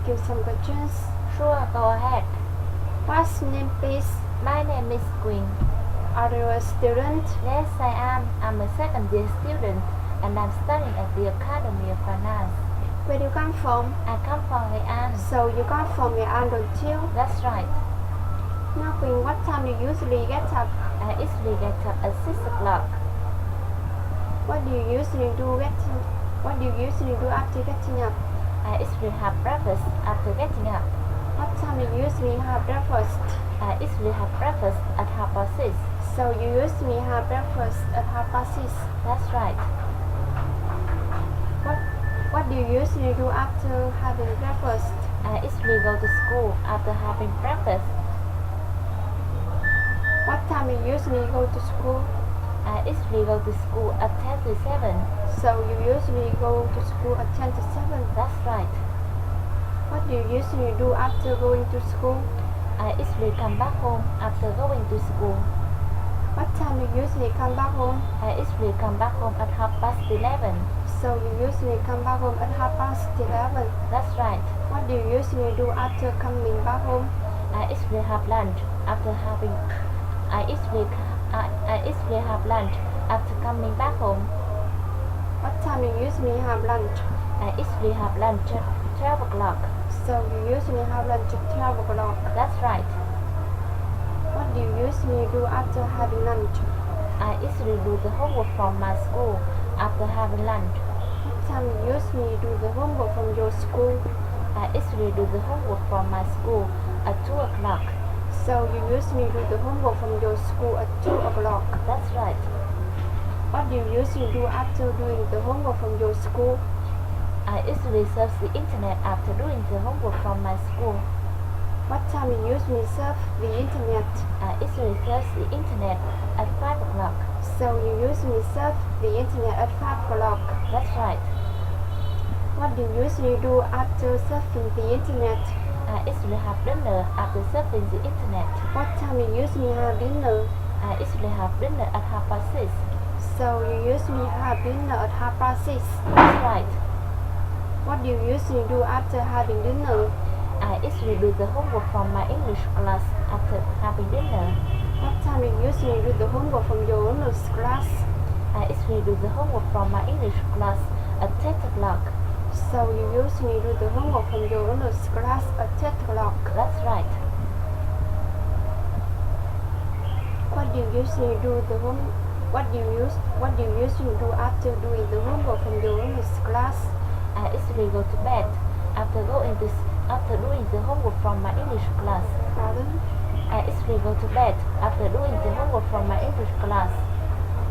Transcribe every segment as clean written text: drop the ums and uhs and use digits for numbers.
you some questions? Sure, go ahead. What's name, please? My name is Quỳnh. Are you a student? Yes, I am. I'm a second year student and I'm studying at the Academy of Finance. Where do you come from? I come from Nghệ An. So you come from Nghệ An, don't you? That's right. Now, Quỳnh, what time do you usually get up? I usually get up at 6 o'clock. What do you usually do after getting up? I usually have breakfast after getting up. What time do you usually have breakfast? I usually have breakfast at 6:30. So you usually have breakfast at 6:30. That's right. What do you usually do after having breakfast? I usually go to school after having breakfast. What time do you usually go to school? I usually go to school at 10 to 7. So you usually go to school at 10 to 7? That's right. What do you usually do after going to school? I usually come back home after going to school. What time do you usually come back home? I usually come back home at 11:30. So you usually come back home at 11:30? That's right. What do you usually do after coming back home? I usually have lunch after having. I usually have lunch after coming back home. What time do you usually have lunch? I usually have lunch at 12 o'clock. So you usually have lunch at 12 o'clock? That's right. What do you usually do after having lunch? I usually do the homework from my school after having lunch. What time do you usually do the homework from your school? I usually do the homework from my school at 2 o'clock. So you usually do the homework from your school at 2 o'clock? That's right. What do you usually do after doing the homework from your school? I usually surf the internet after doing the homework from my school. What time do you usually surf the internet? I usually surf the internet at 5 o'clock. So you usually surf the internet at 5 o'clock? That's right. What do you usually do after surfing the internet? I usually have dinner after surfing the internet. What time do you usually have dinner? I usually have dinner at 6:30. So you usually have dinner at 6:30? That's right. What do you usually do after having dinner? I usually do the homework from my English class after having dinner. What time do you usually do the homework from your English class? I usually do the homework from my English class at 10 o'clock. So you usually do the homework from your English class at 10 o'clock? That's right. What do you usually do after doing the homework from your English class? I usually go to bed after doing the homework from my English class. Pardon? I usually go to bed after doing the homework from my English class.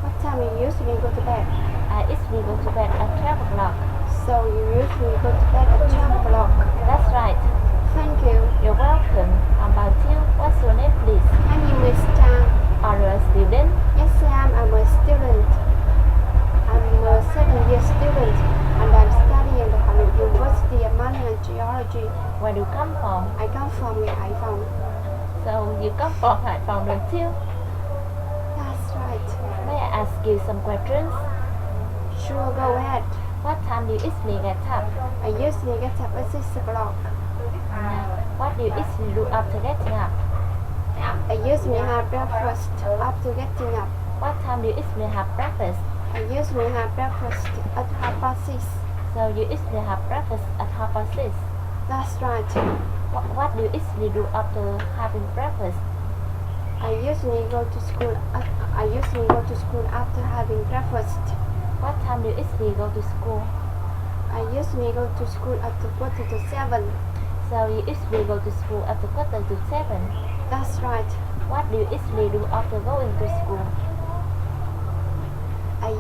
What time do you usually go to bed? I usually go to bed at 12 o'clock. So you usually go to bed at 12 o'clock? That's right. Thank you. You're welcome. How about you? What's your name, please? My name is Trang. Are you a student? Yes, I am. I'm a student. I'm a second-year student, and I'm studying at the University of Management and Geology. Where do you come from? I come from Hải Phòng. So you come from Hải Phòng, don't you? That's right. May I ask you some questions? Sure, go ahead. What time do you usually get up? I usually get up at 6 o'clock. What do you usually do after getting up? I usually have breakfast after getting up. What time do you usually have breakfast? I usually have breakfast at 6:30. So you usually have breakfast at 6:30. That's right. What do you usually do after having breakfast? I usually go to school after having breakfast. What time do you usually go to school? I usually go to school at 7:15. So you usually go to school at 7:15. That's right. What do you usually do after going to school? I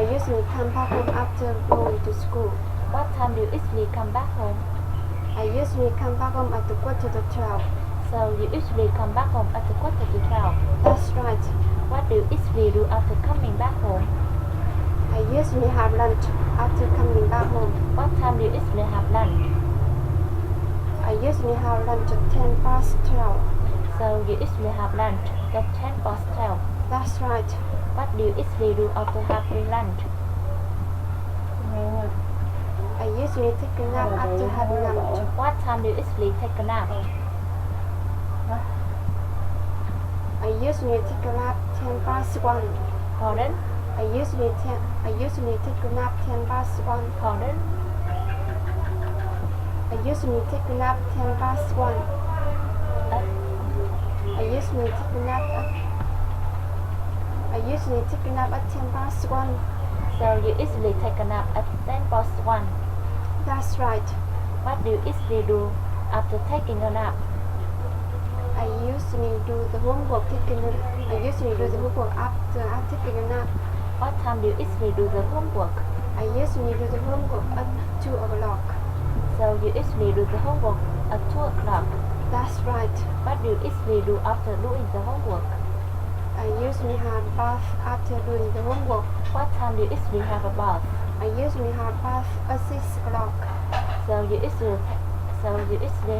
usually come back home after going to school. What time do you usually come back home? I usually come back home at 11:45. So you usually come back home at 11:45. That's right. What do you usually do after coming back home? I usually have lunch after coming back home. What time do you usually have lunch? I usually have lunch at 12:10. So you usually have lunch at 12:10. That's right. What do you usually do after having lunch? I I usually take a nap after having lunch. What time do you usually take a nap? I usually take a nap 10 past 1. Pardon? I usually take a nap 10 past 1. Pardon? I usually take a nap 10 past 1. I usually take a nap at 10 past 1. So you usually take a nap at 10 past 1. That's right. What do you usually do after taking a nap? I usually do the homework after taking a nap. What time do you usually do the homework? I usually do the homework at 2 o'clock. So you usually do the homework at 2 o'clock. That's right. What do you usually do after doing the homework? I usually have a bath after doing the homework. What time do you usually have a bath? I usually have a bath at 6 o'clock. So you usually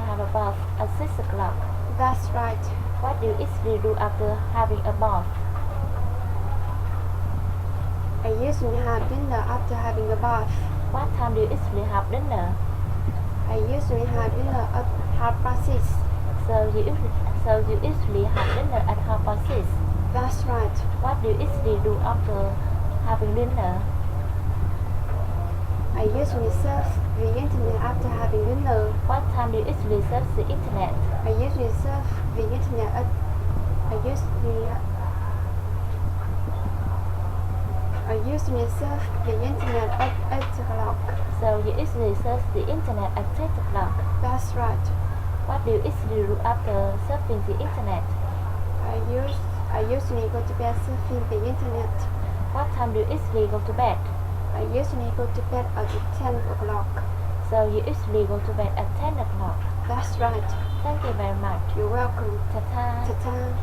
have a bath at 6 o'clock. That's right. What do you usually do after having a bath? I usually have dinner after having a bath. What time do you usually have dinner? I usually have dinner at 6:30. So you usually have dinner at 6:30. That's right. What do you usually do after having dinner? I usually surf the internet after having dinner. What time do you usually surf the internet? I usually surf the internet at I usually surf the internet at 8 o'clock. So you usually surf the internet at 8 o'clock. That's right. What do you usually do after surfing the internet? I usually go to bed surfing the internet. What time do you usually go to bed? I usually go to bed at 10 o'clock. So you usually go to bed at 10 o'clock. That's right. Thank you very much. You're welcome. Ta-ta. Ta-ta.